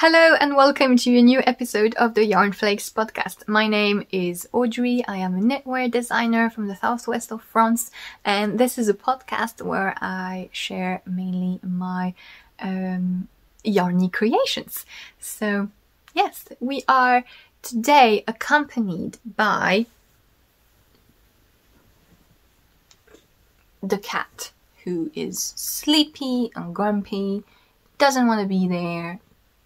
Hello and welcome to a new episode of the Yarnflakes Podcast. My name is Audrey. I am a knitwear designer from the southwest of France, and this is a podcast where I share mainly my yarny creations. So yes, we are today accompanied by the cat, who is sleepy and grumpy, doesn't want to be there,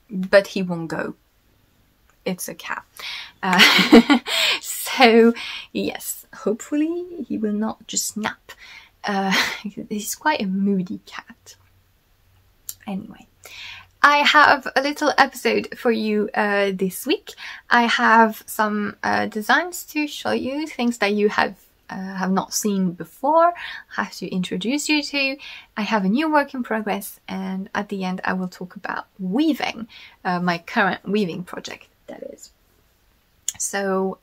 but he won't go. It's a cat. So yes, hopefully he will not just nap. He's quite a moody cat. Anyway, I have a little episode for you this week. I have some designs to show you, things that you have not seen before, have to introduce you to. I have a new work in progress, and at the end I will talk about weaving, my current weaving project, that is. So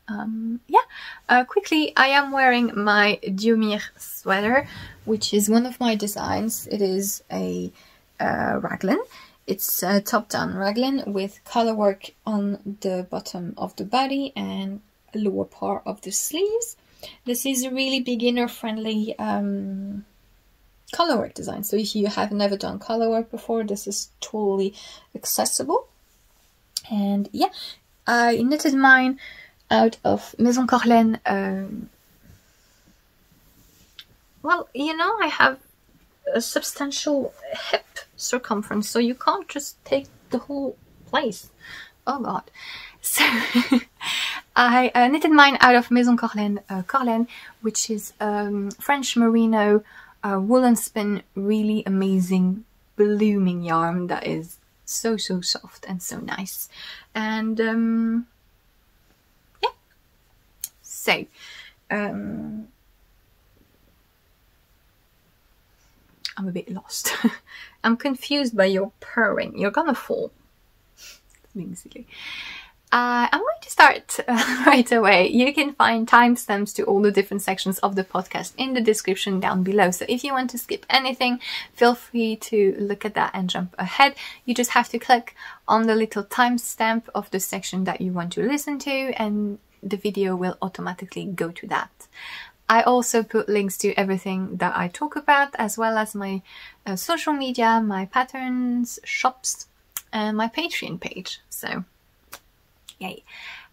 quickly, I am wearing my Dyomyre sweater, which is one of my designs. It is a raglan. It's a top-down raglan with color work on the bottom of the body and lower part of the sleeves. This is a really beginner-friendly colorwork design. So if you have never done colorwork before, this is totally accessible. And yeah, I knitted mine out of Maison Corlaine. Well, you know, I have a substantial hip circumference, so you can't just take the whole place. Oh god. So I knitted mine out of Maison Corlaine, which is French merino woolen spin, really amazing blooming yarn that is so soft and so nice. And yeah, so I'm a bit lost. I'm confused by your purring. You're gonna fall. Being silly. I'm going to start right away. You can find timestamps to all the different sections of the podcast in the description down below. So if you want to skip anything, feel free to look at that and jump ahead. You just have to click on the little timestamp of the section that you want to listen to, and the video will automatically go to that. I also put links to everything that I talk about, as well as my social media, my patterns, shops, and my Patreon page. So yay.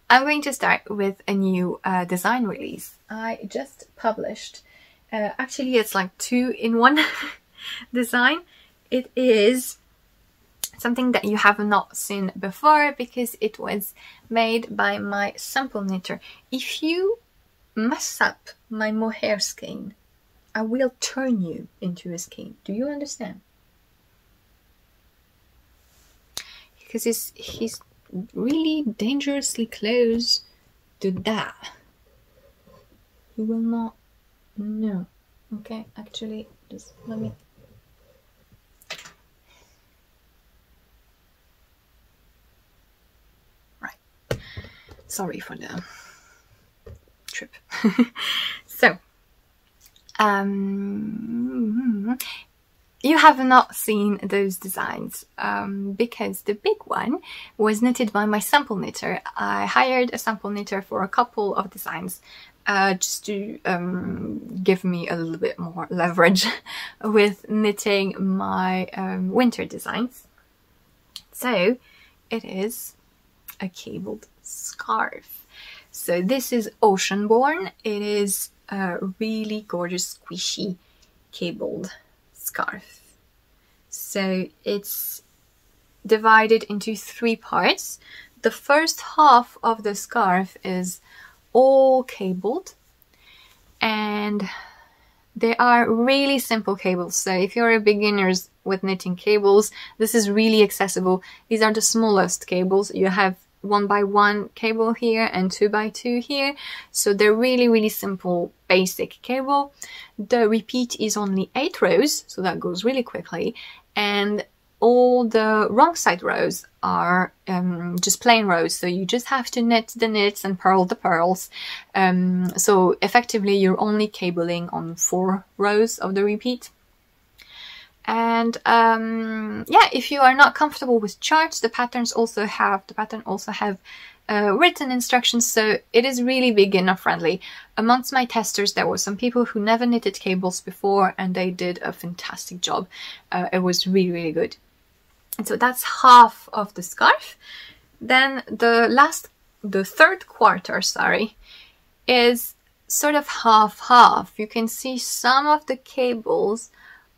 I'm going to start with a new design release. I just published, actually it's like 2-in-1 design. It is something that you have not seen before because it was made by my sample knitter. If you mess up my mohair skein, I will turn you into a skein. Do you understand? Because he's really dangerously close to that. He will not. No. Okay, actually, just let me. Right. Sorry for the trip. So, you have not seen those designs because the big one was knitted by my sample knitter. I hired a sample knitter for a couple of designs just to give me a little bit more leverage with knitting my winter designs. So it is a cabled scarf. So this is Oceanborn. It is a really gorgeous squishy cabled scarf. So it's divided into 3 parts. The first half of the scarf is all cabled, and they are really simple cables. So if you're a beginner with knitting cables, this is really accessible. These are the smallest cables. You have 1x1 cable here and 2x2 here, so they're really simple basic cable. The repeat is only 8 rows, so that goes really quickly, and all the wrong side rows are just plain rows, so you just have to knit the knits and purl the purls. So effectively you're only cabling on 4 rows of the repeat. And yeah, if you are not comfortable with charts, the pattern also have written instructions, so it is really beginner friendly. Amongst my testers, there were some people who never knitted cables before, and they did a fantastic job. It was really, really good. And so that's half of the scarf. Then the third quarter, sorry, is sort of half-half. You can see some of the cables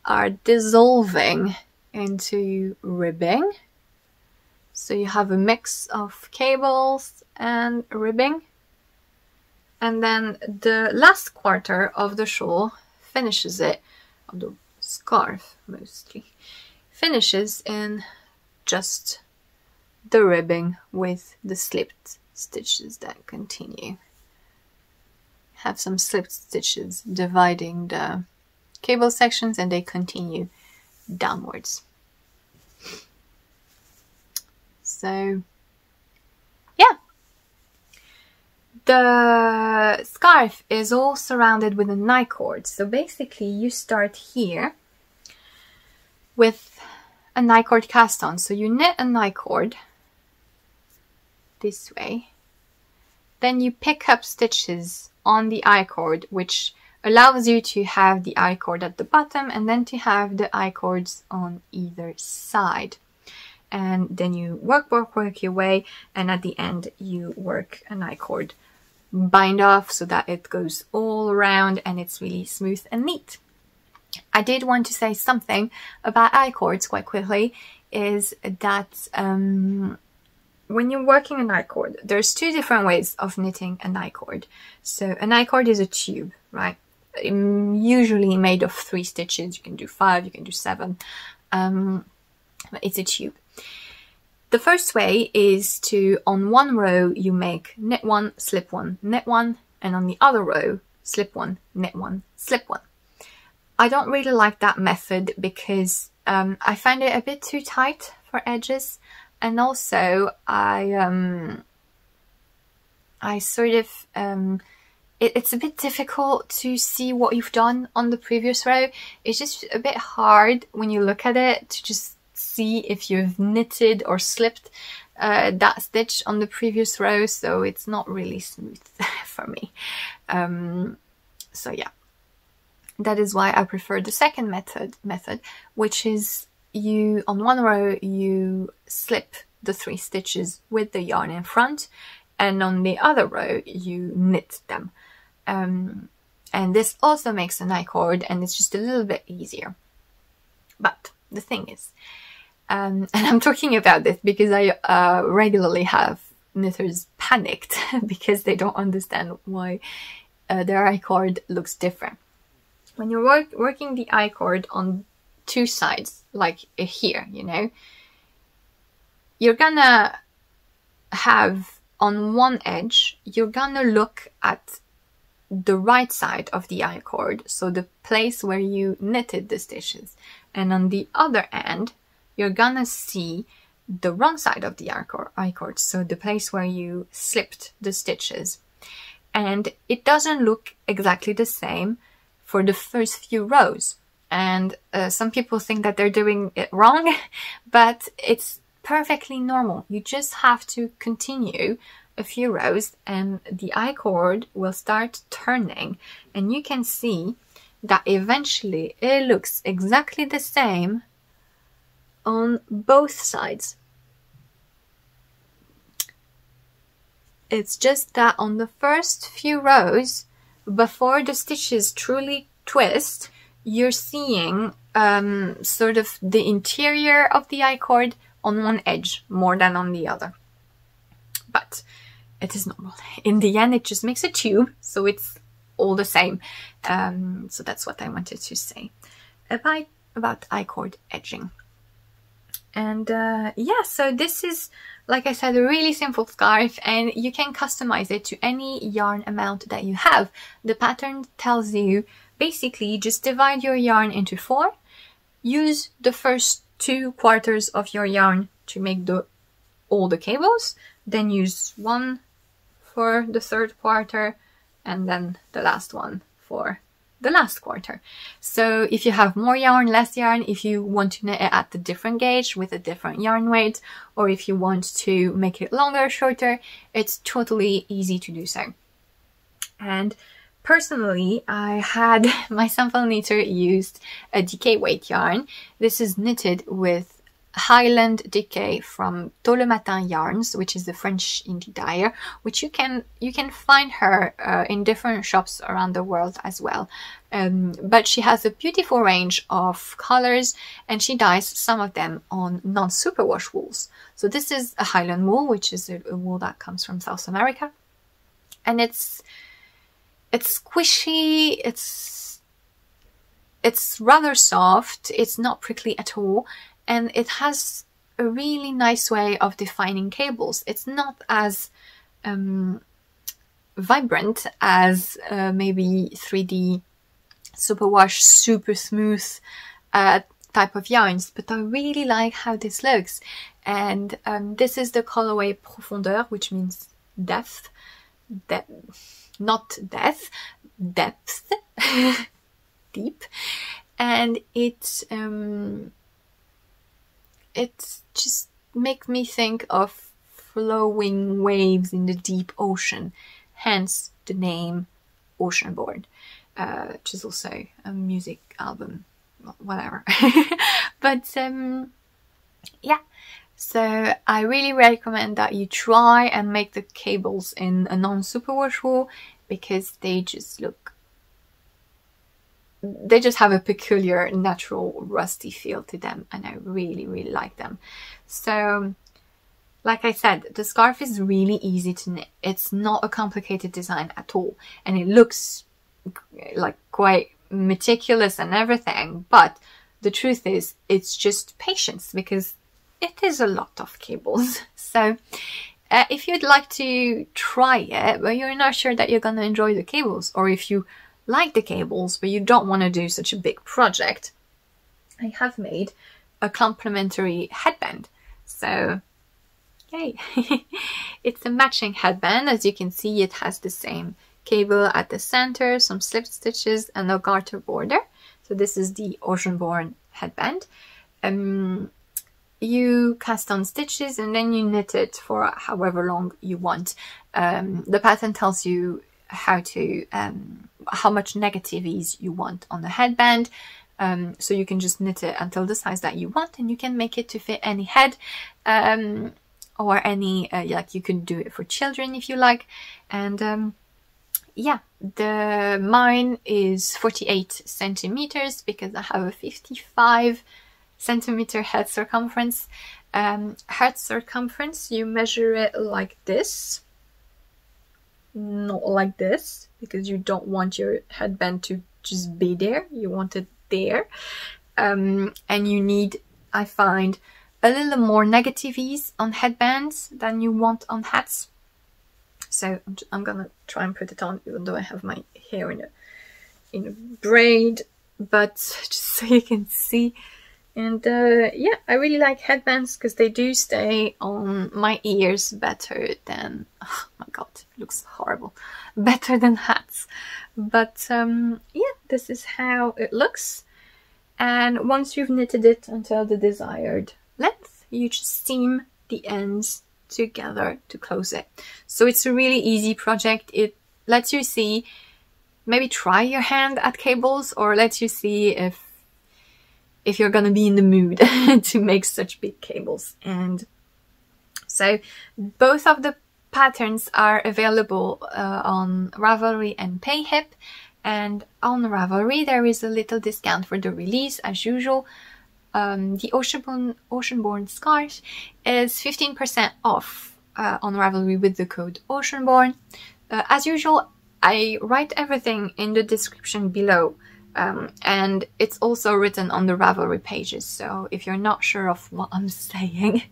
are dissolving into ribbing. So you have a mix of cables and ribbing. And then the last quarter of the shawl finishes it, of the scarf mostly, finishes in just the ribbing with the slipped stitches that continue. Have some slipped stitches dividing the cable sections, and they continue downwards. So yeah, the scarf is all surrounded with a Ni-cord. So basically you start here with a Ni-cord cast on. So you knit a Ni-cord this way, then you pick up stitches on the I-cord, which allows you to have the I-cord at the bottom and then to have the I-cords on either side. And then you work your way, and at the end you work an I-cord bind off so that it goes all around and it's really smooth and neat. I did want to say something about I-cords quite quickly, is that when you're working an I-cord, there's two different ways of knitting an I-cord. So an I-cord is a tube, right? Usually made of 3 stitches. You can do 5, you can do 7. But it's a tube. The first way is to, on one row, you make knit 1, slip 1, knit 1, and on the other row, slip 1, knit 1, slip 1. I don't really like that method because I find it a bit too tight for edges, and also it's a bit difficult to see what you've done on the previous row. It's just a bit hard when you look at it to just see if you've knitted or slipped that stitch on the previous row, so it's not really smooth for me. So yeah, that is why I prefer the second method, which is you, on one row, you slip the 3 stitches with the yarn in front, and on the other row, you knit them. And this also makes a Ni-cord, and it's just a little bit easier. But the thing is, and I'm talking about this because I regularly have knitters panicked because they don't understand why their I-cord looks different. When you're working the I-cord on 2 sides, like here, you know, you're gonna have on one edge, you're gonna look at the right side of the I-cord, so the place where you knitted the stitches, and on the other end, you're gonna see the wrong side of the I-cord, so the place where you slipped the stitches. And it doesn't look exactly the same for the first few rows. And some people think that they're doing it wrong, but it's perfectly normal. You just have to continue a few rows and the I-cord will start turning, and you can see that eventually it looks exactly the same on both sides. It's just that on the first few rows, before the stitches truly twist, you're seeing sort of the interior of the I-cord on one edge more than on the other. But it is normal. In the end, it just makes a tube, so it's all the same. So that's what I wanted to say about I-cord edging. And yeah, so this is, like I said, a really simple scarf, and you can customize it to any yarn amount that you have. The pattern tells you basically just divide your yarn into 4, use the first 2 quarters of your yarn to make all the cables, then use 1 for the 3rd quarter, and then the last one for the last quarter. So if you have more yarn, less yarn, if you want to knit it at a different gauge with a different yarn weight, or if you want to make it longer, shorter, it's totally easy to do so. And personally, I had my sample knitter used a DK weight yarn. This is knitted with Highland DK from Tôt le Matin Yarns, which is the French indie dyer, which you can find her in different shops around the world as well. But she has a beautiful range of colors, and she dyes some of them on non-superwash wools. So this is a Highland wool, which is a wool that comes from South America, and it's squishy. It's rather soft. It's not prickly at all. And it has a really nice way of defining cables. It's not as vibrant as maybe 3D superwash, super smooth type of yarns, but I really like how this looks. And this is the colorway Profondeur, which means depth, not death, depth, deep. And it just makes me think of flowing waves in the deep ocean, hence the name Oceanborn, which is also a music album, whatever. But yeah, so I really recommend that you try and make the cables in a non-superwash wool, because they just have a peculiar, natural, rusty feel to them, and I really, really like them. So, like I said, the scarf is really easy to knit. It's not a complicated design at all, and it looks like quite meticulous and everything, but the truth is, it's just patience, because it is a lot of cables. So, if you'd like to try it, but you're not sure that you're going to enjoy the cables, or if you like the cables but you don't want to do such a big project, I have made a complementary headband. So yay. It's a matching headband. As you can see, it has the same cable at the center, some slip stitches, and a garter border. So this is the Oceanborn headband. You cast on stitches and then you knit it for however long you want. The pattern tells you how much negative ease you want on the headband, so you can just knit it until the size that you want, and you can make it to fit any head, or any like, you can do it for children if you like. And yeah, mine is 48 centimeters because I have a 55 centimeter head circumference. Head circumference, you measure it like this, not like this, because you don't want your headband to just be there, you want it there. And you need, I find, a little more negative ease on headbands than you want on hats. So I'm gonna try and put it on, even though I have my hair in a braid, but just so you can see. And yeah, I really like headbands because they do stay on my ears better than, oh my god, it looks horrible, better than hats. But yeah, this is how it looks. And once you've knitted it until the desired length, you just seam the ends together to close it. So it's a really easy project. It lets you see, maybe try your hand at cables, or lets you see if you're gonna be in the mood to make such big cables. And so both of the patterns are available on Ravelry and Payhip. And on Ravelry there is a little discount for the release as usual. The Oceanborn scarf is 15% off on Ravelry with the code Oceanborn. As usual, I write everything in the description below, and it's also written on the Ravelry pages, so if you're not sure of what I'm saying,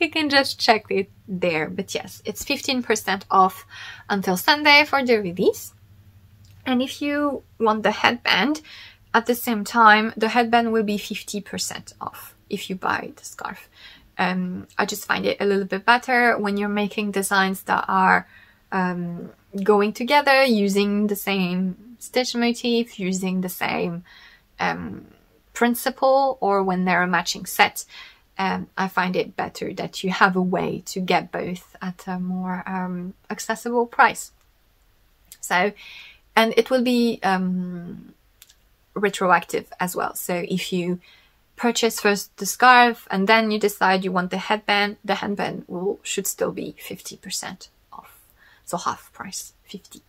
you can just check it there. But yes, it's 15% off until Sunday for the release. And if you want the headband, at the same time, the headband will be 50% off if you buy the scarf. I just find it a little bit better when you're making designs that are going together using the same stitch motif using the same principle, or when they're a matching set. I find it better that you have a way to get both at a more accessible price. So, and it will be retroactive as well. So if you purchase first the scarf and then you decide you want the headband should still be 50% off. So half price, 50.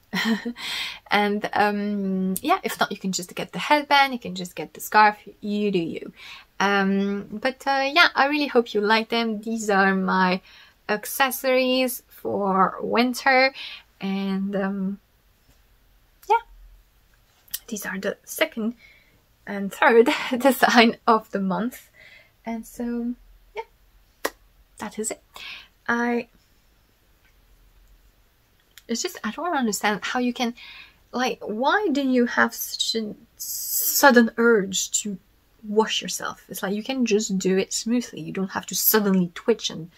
And yeah, if not, you can just get the headband, you can just get the scarf, you do you. But yeah, I really hope you like them. These are my accessories for winter, and yeah, these are the second and third design of the month. And so yeah, that is it. It's just, I don't understand how you can, like, why do you have such a sudden urge to wash yourself? It's like you can just do it smoothly. You don't have to suddenly twitch and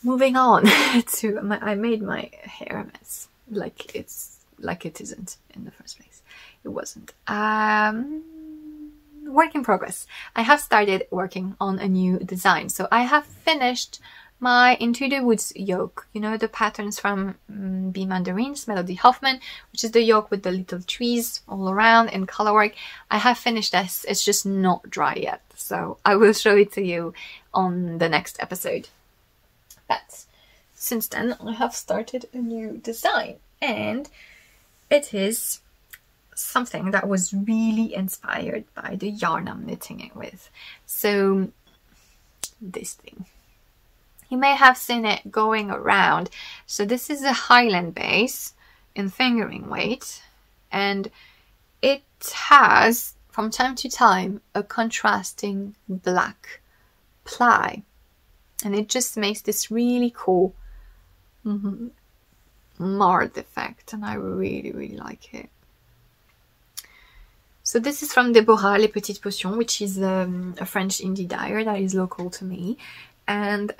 Moving on to I made my hair a mess, like it isn't in the first place. It wasn't. Work in progress. I have started working on a new design. So I have finished my Into the Woods yoke. You know, the patterns from Bee Mandarin's Melody Hoffman, which is the yoke with the little trees all around in colorwork. I have finished this. It's just not dry yet. So I will show it to you on the next episode. But since then, I have started a new design, and it is something that was really inspired by the yarn I'm knitting it with. So this thing, you may have seen it going around. So this is a Highland base in fingering weight, and it has from time to time a contrasting black ply, and it just makes this really cool marred effect, and I really like it. So this is from Dyomyre Les Petites Potions, which is a French indie dyer that is local to me. And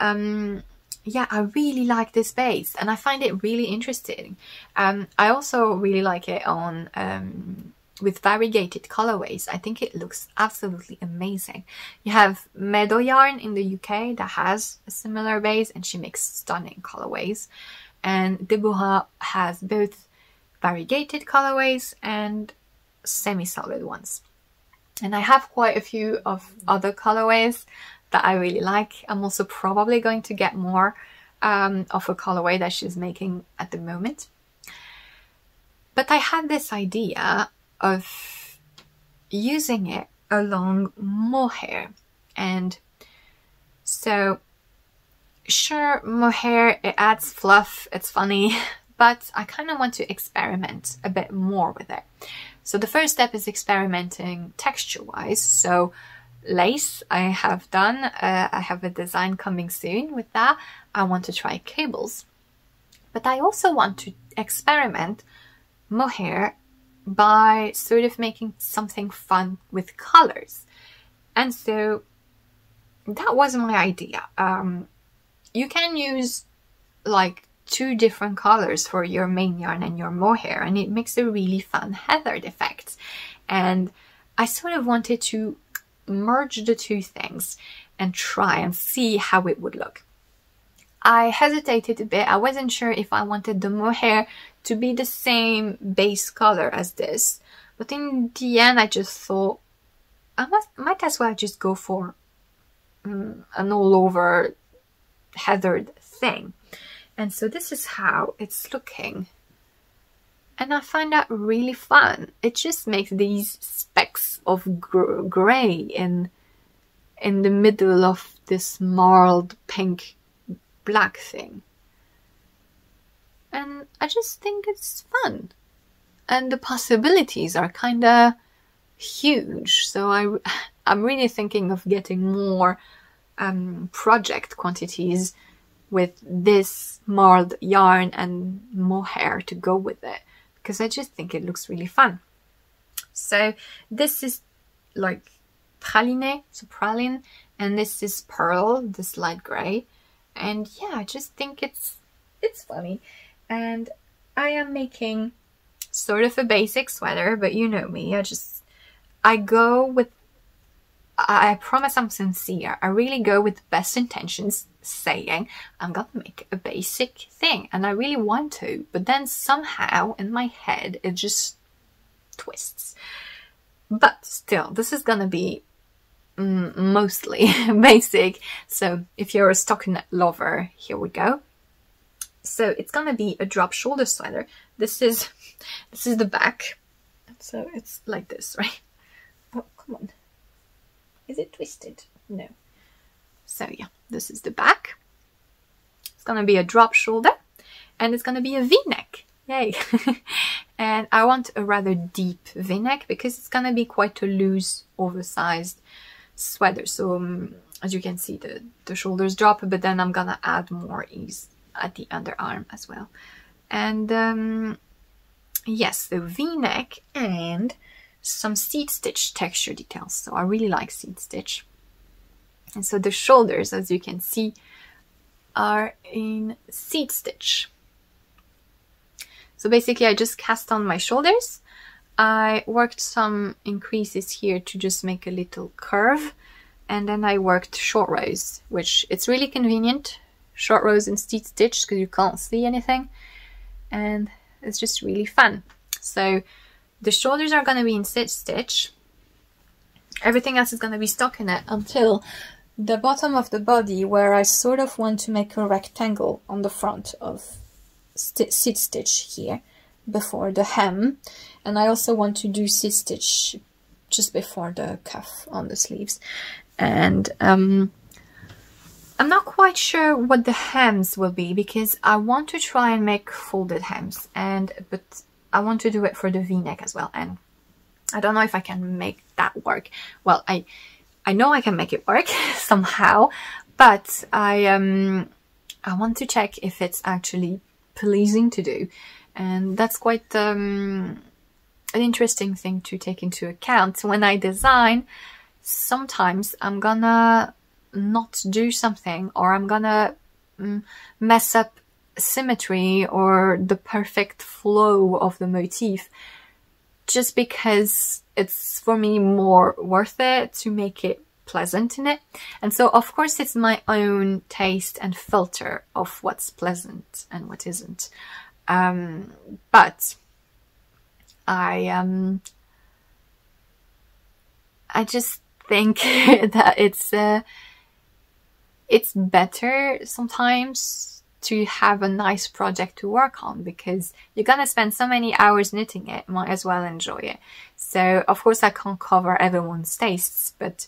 yeah, I really like this base, and I find it really interesting. I also really like it on with variegated colorways. I think it looks absolutely amazing. You have Meadow Yarn in the UK that has a similar base, and she makes stunning colorways. And Dyomyre has both variegated colorways and semi-solid ones. And I have quite a few of other colorways that I really like. I'm also probably going to get more of a colorway that she's making at the moment. But I had this idea of using it along mohair. And so, sure, mohair, it adds fluff, it's funny, but I kind of want to experiment a bit more with it. So the first step is experimenting texture-wise. So lace I have done. I have a design coming soon with that. I want to try cables. But I also want to experiment mohair by sort of making something fun with colors. And so that was my idea. You can use like 2 different colors for your main yarn and your mohair, and it makes a really fun heathered effect. And I sort of wanted to merge the 2 things and try and see how it would look. I hesitated a bit. I wasn't sure if I wanted the mohair to be the same base color as this, but in the end I just thought I might as well just go for an all over heathered thing. And so this is how it's looking, and I find that really fun. It just makes these specks of grey in the middle of this marled pink black thing, and I just think it's fun, and the possibilities are kind of huge. So I'm really thinking of getting more project quantities with this marled yarn and mohair to go with it, because I just think it looks really fun. So this is like praline, so praline, and this is pearl, this light grey. And yeah, I just think it's funny. And I am making sort of a basic sweater, but you know me, I go with, I promise I'm sincere. I really go with the best intentions, saying I'm gonna make a basic thing, and I really want to, but then somehow in my head it just twists. But still, this is gonna be mostly basic. So if you're a stockinette lover, here we go. So it's gonna be a drop shoulder sweater. This is the back. So it's like this, right? Oh, come on. Is it twisted? No. So yeah, this is the back. It's gonna be a drop shoulder, and it's gonna be a V-neck. Yay! And I want a rather deep V-neck because it's gonna be quite a loose, oversized sweater. So as you can see, the shoulders drop, but then I'm gonna add more ease at the underarm as well. And yes, the V-neck and some seed stitch texture details. So I really like seed stitch. And so the shoulders, as you can see, are in seed stitch. So basically I just cast on my shoulders. I worked some increases here to just make a little curve. And then I worked short rows, which it's really convenient. Short rows in seed stitch because you can't see anything. And it's just really fun. So the shoulders are going to be in seed stitch. Everything else is going to be stockinette until the bottom of the body, where I sort of want to make a rectangle on the front of seed stitch here before the hem. And I also want to do seed stitch just before the cuff on the sleeves. And I'm not quite sure what the hems will be because I want to try and make folded hems, but I want to do it for the V-neck as well, and I don't know if I can make that work. Well, I know I can make it work somehow, but I want to check if it's actually pleasing to do, and that's quite an interesting thing to take into account when I design. Sometimes I'm gonna not do something, or I'm gonna mess up symmetry or the perfect flow of the motif just because it's for me more worth it to make it pleasant in it. And so of course it's my own taste and filter of what's pleasant and what isn't, but I just think that it's better sometimes to have a nice project to work on, because you're gonna spend so many hours knitting it, might as well enjoy it. So of course I can't cover everyone's tastes, but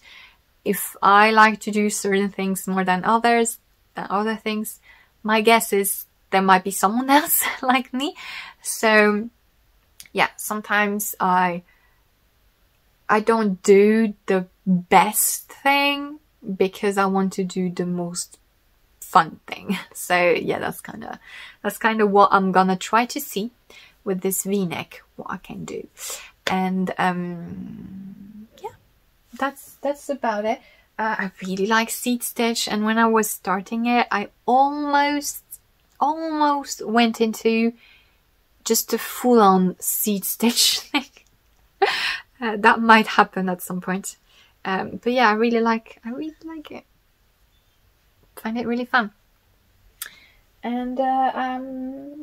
if I like to do certain things more than other things, my guess is there might be someone else like me. So yeah, sometimes I don't do the best thing because I want to do the most fun thing. So yeah, that's kind of what I'm gonna try to see with this V-neck, what I can do. And yeah, that's about it. I really like seed stitch, and when I was starting it, I almost went into just a full-on seed stitch thing. That might happen at some point. But yeah, I really like it. Find it really fun. And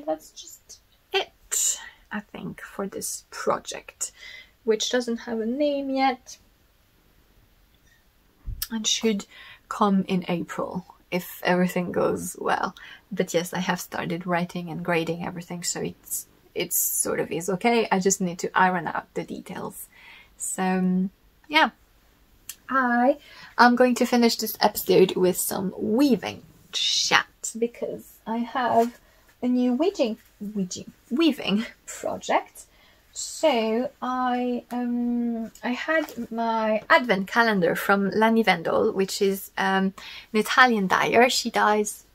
that's just it, I think, for this project, which doesn't have a name yet and should come in April if everything goes well. But yes, I have started writing and grading everything, so it's sort of is okay. I just need to iron out the details. So yeah, I am going to finish this episode with some weaving chat, because I have a new weaving project. So I had my advent calendar from Lani Vendel, which is an Italian dyer. She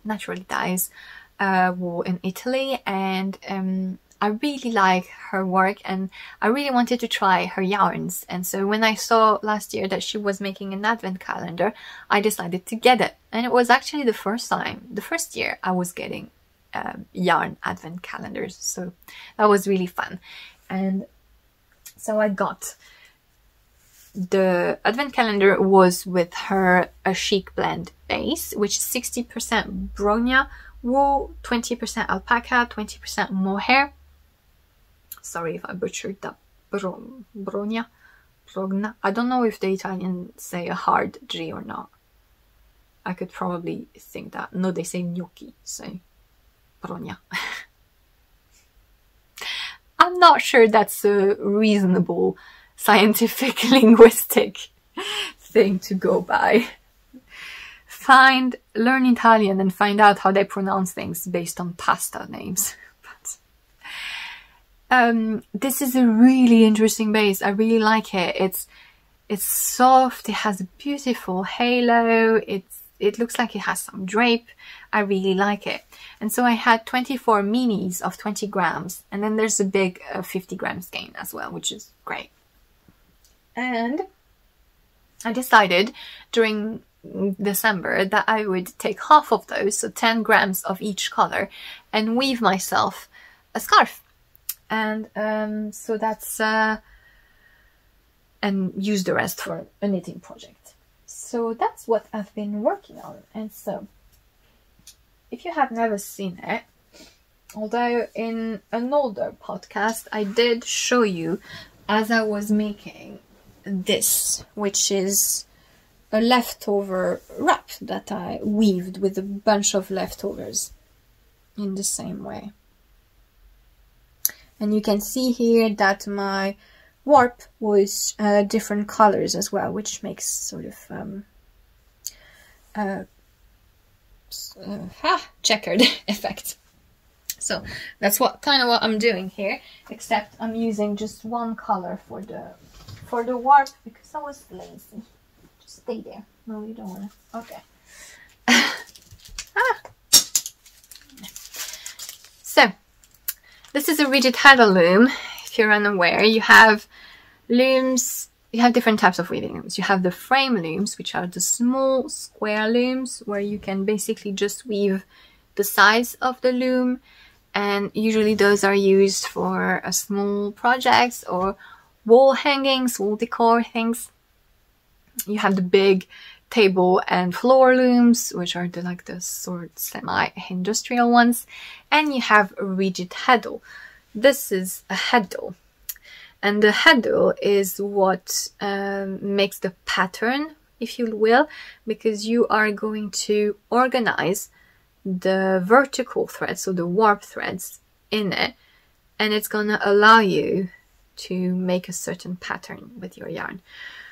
naturally dyes wool in Italy, and I really like her work, and I really wanted to try her yarns. And so when I saw last year that she was making an advent calendar, I decided to get it. And it was actually the first year I was getting yarn advent calendars. So that was really fun. And so I got the advent calendar was with her a chic blend base, which is 60% bronya wool, 20% alpaca, 20% mohair. Sorry if I butchered that. Bronya. I don't know if the Italians say a hard G or not. I could probably think that. No, they say gnocchi, so bronya. I'm not sure that's a reasonable scientific linguistic thing to go by. Learn Italian and find out how they pronounce things based on pasta names. This is a really interesting base. I really like it. It's soft. It has a beautiful halo. It looks like it has some drape. I really like it. And so I had 24 minis of 20 grams, and then there's a big 50 gram skein as well, which is great. And I decided during December that I would take half of those, so 10 grams of each color, and weave myself a scarf. And so that's and use the rest for a knitting project. So that's what I've been working on. And so if you have never seen it, although in an older podcast I did show you as I was making this, which is a leftover wrap that I weaved with a bunch of leftovers in the same way. And you can see here that my warp was different colors as well, which makes sort of checkered effect. So that's what I'm doing here, except I'm using just one color for the warp because I was lazy. Just stay there. No, you don't want to. Okay. So this is a rigid Heddle loom. If you're unaware, you have looms. You have different types of weaving looms. You have the frame looms, which are the small square looms where you can basically just weave the size of the loom, and usually those are used for small projects or wall hangings, wall decor things. You have the big table and floor looms, which are the sort of semi-industrial ones, and you have a rigid Heddle. This is a Heddle, and the Heddle is what makes the pattern, if you will, because you are going to organize the vertical threads, so the warp threads in it, and it's gonna allow you to make a certain pattern with your yarn.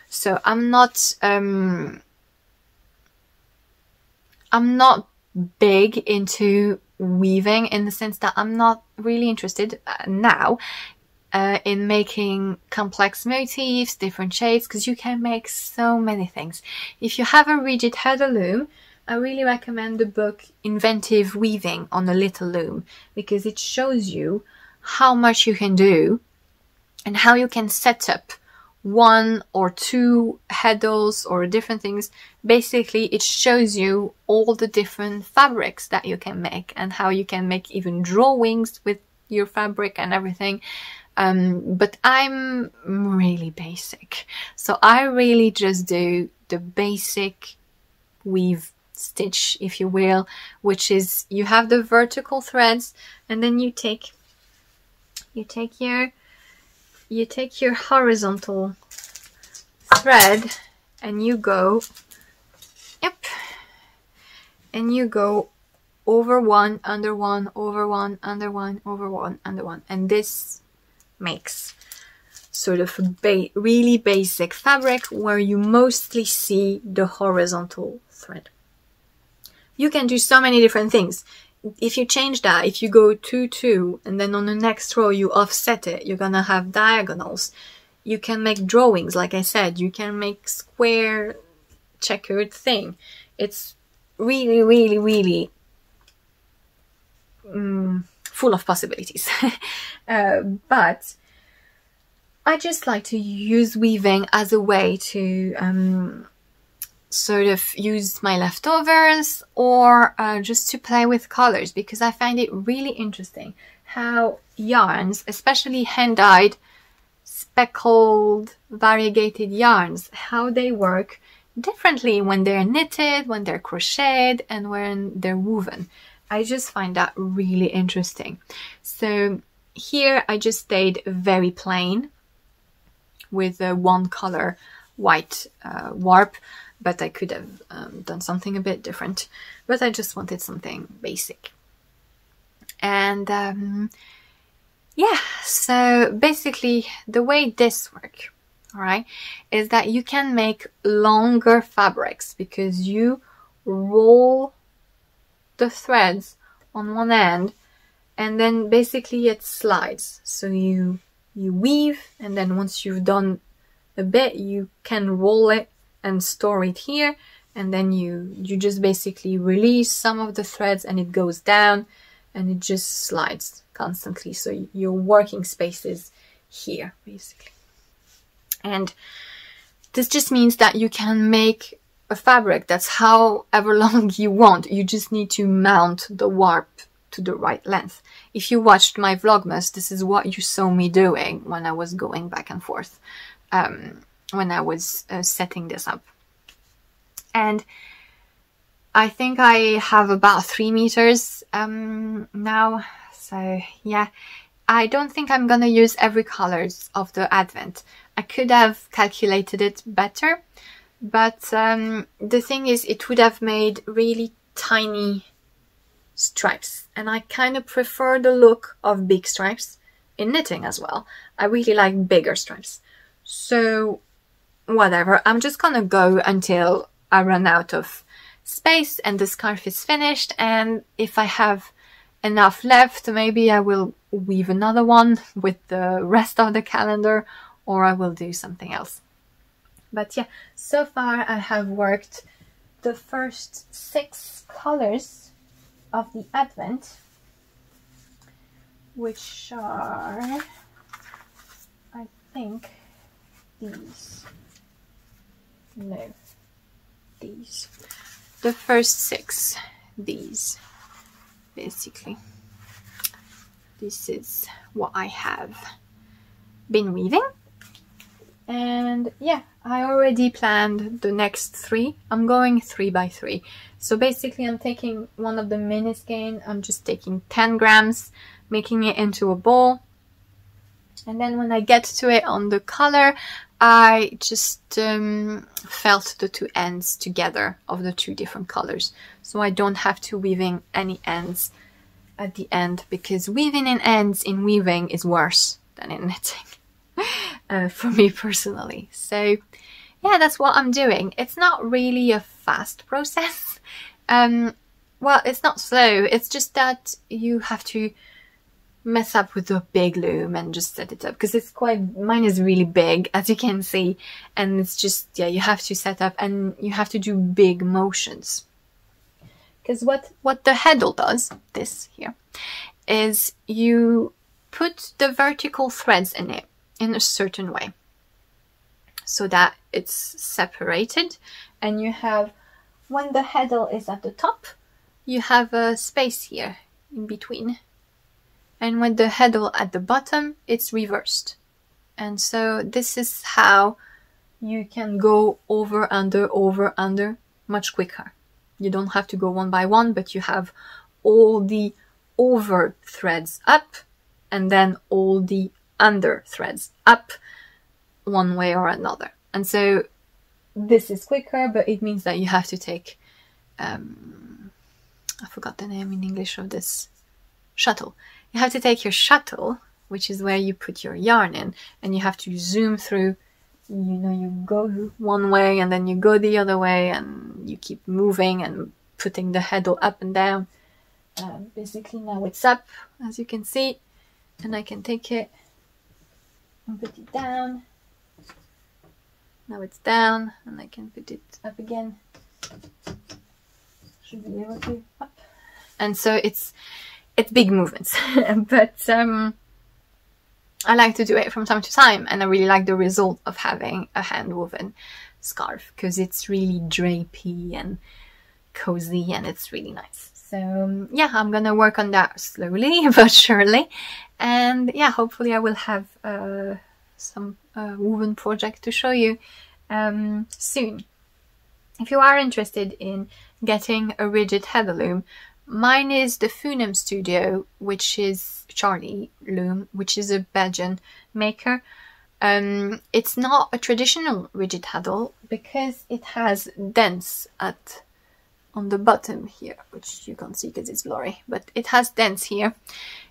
So I'm not big into weaving, in the sense that I'm not really interested now in making complex motifs, different shades, because you can make so many things. If you have a rigid Heddle loom, I really recommend the book Inventive Weaving on a Little Loom, because it shows you how much you can do and how you can set up one or two heddles or different things. Basically, it shows you all the different fabrics that you can make and how you can make even drawings with your fabric and everything. But I'm really basic, so I really just do the basic weave stitch, if you will, which is you have the vertical threads, and then you take your horizontal thread and you go, and you go over one, under one, over one, under one, over one, under one, and this makes sort of a really basic fabric where you mostly see the horizontal thread. You can do so many different things. If you change that, if you go 2-2 and then on the next row you offset it, you're gonna have diagonals. You can make drawings, like I said. You can make square checkered thing. It's really, really, really full of possibilities. But I just like to use weaving as a way to sort of use my leftovers or just to play with colors, because I find it really interesting how yarns, especially hand-dyed, speckled, variegated yarns, how they work differently when they're knitted, when they're crocheted, and when they're woven. I just find that really interesting. So here I just stayed very plain with a one color white warp, but I could have done something a bit different, but I just wanted something basic. And yeah, so basically the way this works, all right, is that you can make longer fabrics because you roll the threads on one end and then basically it slides. So you weave, and then once you've done a bit, you can roll it and store it here, and then you just basically release some of the threads and it goes down and it just slides constantly. So your working space is here basically. And this just means that you can make a fabric that's however long you want. You just need to mount the warp to the right length. If you watched my Vlogmas, this is what you saw me doing when I was going back and forth, when I was setting this up. And I think I have about 3 meters now. So yeah, I don't think I'm gonna use every colors of the advent. I could have calculated it better, but the thing is, it would have made really tiny stripes, and I kind of prefer the look of big stripes in knitting as well. I really like bigger stripes. So whatever, I'm just gonna go until I run out of space and the scarf is finished, and if I have enough left, maybe I will weave another one with the rest of the calendar, or I will do something else. But yeah, so far I have worked the first 6 colors of the advent, which are, I think, these. No, these. The first 6, these, basically. This is what I have been weaving. And yeah, I already planned the next 3. I'm going 3 by 3. So basically I'm taking one of the mini skein. I'm just taking 10 grams, making it into a ball. And then when I get to it on the color, I just felt the 2 ends together of the 2 different colors. So I don't have to weaving any ends at the end, because weaving in ends in weaving is worse than in knitting. For me personally. So yeah, that's what I'm doing. It's not really a fast process. Well, it's not slow, it's just that you have to mess up with the big loom and just set it up, because it's quite, mine is really big, as you can see, and it's just, yeah, you have to set up and you have to do big motions. Because what the Heddle does, this here, is you put the vertical threads in it in a certain way so that it's separated, and you have, when the Heddle is at the top, you have a space here in between, and when the Heddle at the bottom, it's reversed. And so this is how you can go over under much quicker. You don't have to go one by one, but you have all the over threads up and then all the under threads up one way or another. And so this is quicker, but it means that you have to take, I forgot the name in English of this, shuttle. You have to take your shuttle, which is where you put your yarn in, and you have to zoom through. You know, you go one way and then you go the other way, and you keep moving and putting the Heddle up and down. Basically now it's up, as you can see, and I can take it and put it down. Now it's down, and I can put it up again. Should be able to up. And so it's big movements, but I like to do it from time to time, and I really like the result of having a hand woven scarf because it's really drapey and cozy and it's really nice. So yeah, I'm gonna work on that slowly but surely, and yeah, hopefully I will have some woven project to show you soon. If you are interested in getting a rigid Heddle loom, mine is the Funem Studio, which is Charlie Loom, which is a Belgian maker. It's not a traditional rigid Heddle because it has dents on the bottom here, which you can't see because it's blurry, but it has dents here,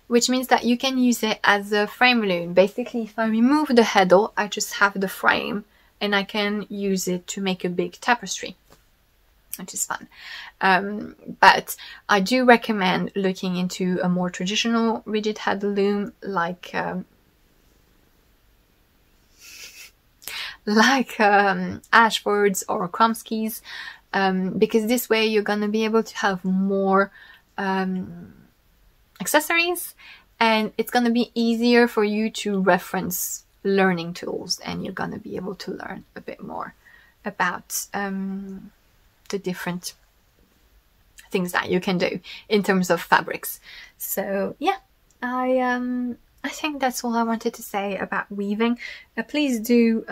which means that you can use it as a frame loom. Basically, if I remove the Heddle, I just have the frame and I can use it to make a big tapestry, which is fun. But I do recommend looking into a more traditional rigid Heddle loom like Ashford's or Kromsky's, because this way you're gonna be able to have more accessories, and it's gonna be easier for you to reference learning tools, and you're gonna be able to learn a bit more about the different things that you can do in terms of fabrics. So yeah, I think that's all I wanted to say about weaving. Please do,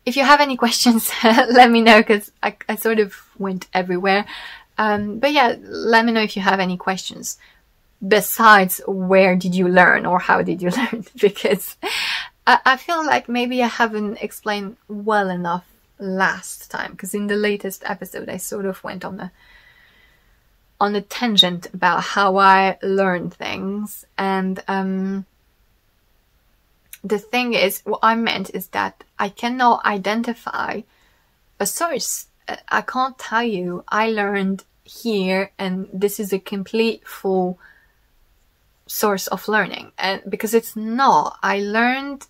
if you have any questions, let me know, because I sort of went everywhere. But yeah, let me know if you have any questions besides where did you learn or how did you learn, because I feel like maybe I haven't explained well enough last time, because in the latest episode I sort of went on a tangent about how I learn things, and the thing is, what I meant is that I cannot identify a source. I can't tell you I learned here and this is a complete full source of learning, and because it's not. I learned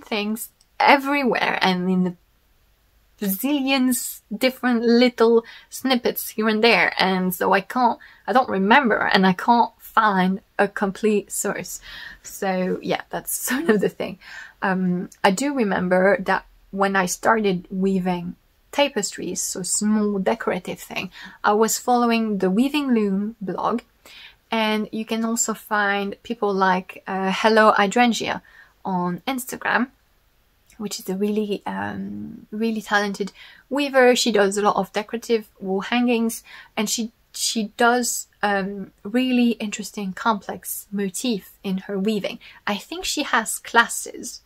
things everywhere and in the zillions different little snippets here and there, and so I don't remember and I can't find a complete source. So yeah, that's sort of the thing. I do remember that when I started weaving tapestries, so small decorative thing, I was following the Weaving Loom blog, and you can also find people like Hello Hydrangea on Instagram, which is a really really talented weaver. She does a lot of decorative wall hangings, and she does really interesting complex motif in her weaving. I think she has classes,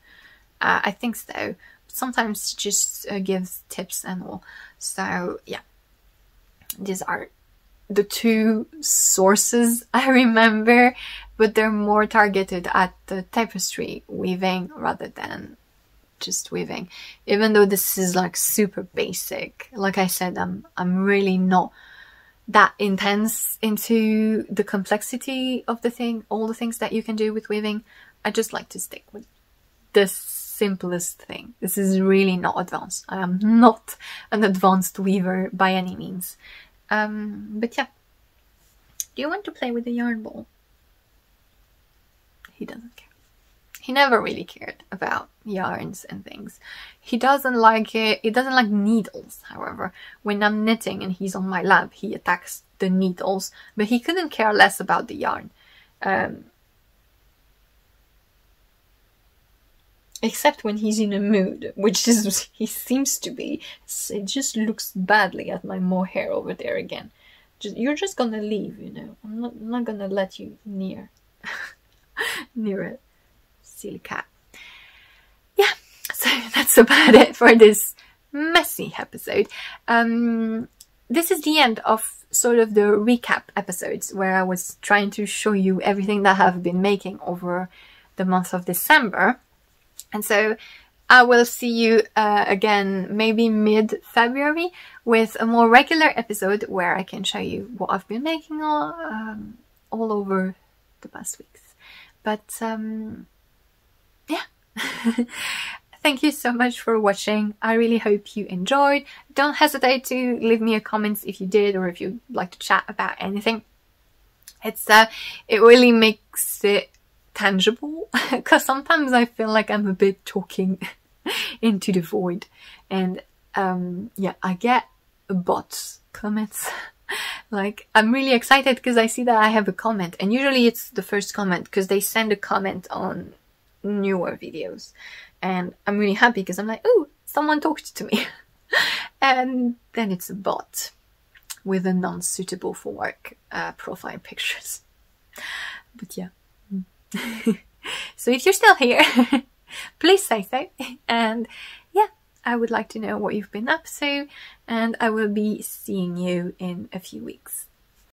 I think so. Sometimes she just gives tips and all. So yeah, these are the two sources I remember, but they're more targeted at the tapestry weaving rather than just weaving, even though this is like super basic. Like I said, I'm really not that intense into the complexity of the thing, all the things that you can do with weaving. I just like to stick with the simplest thing. This is really not advanced. I am not an advanced weaver by any means. But yeah, do you want to play with the yarn ball? He doesn't care. He never really cared about yarns and things. He doesn't like it. He doesn't like needles, however. When I'm knitting and he's on my lap, he attacks the needles, but he couldn't care less about the yarn. Except when he's in a mood, which is he seems to be. It just looks badly at my mohair over there again. You're just gonna leave, you know. I'm not gonna let you near it. Silly cat. Yeah, so that's about it for this messy episode. This is the end of sort of the recap episodes where I was trying to show you everything that I've been making over the month of December. And so I will see you again maybe mid-February with a more regular episode where I can show you what I've been making all over the past weeks. But yeah, thank you so much for watching. I really hope you enjoyed. Don't hesitate to leave me a comment if you did, or if you'd like to chat about anything. It really makes it tangible, because sometimes I feel like I'm a bit talking into the void. And yeah, I get bots comments. Like, I'm really excited because I see that I have a comment, and usually it's the first comment because they send a comment on newer videos, and I'm really happy because I'm like, oh, someone talked to me. And then it's a bot with a non-suitable for work profile pictures. But yeah. So if you're still here, please say so. And yeah, I would like to know what you've been up to, and I will be seeing you in a few weeks.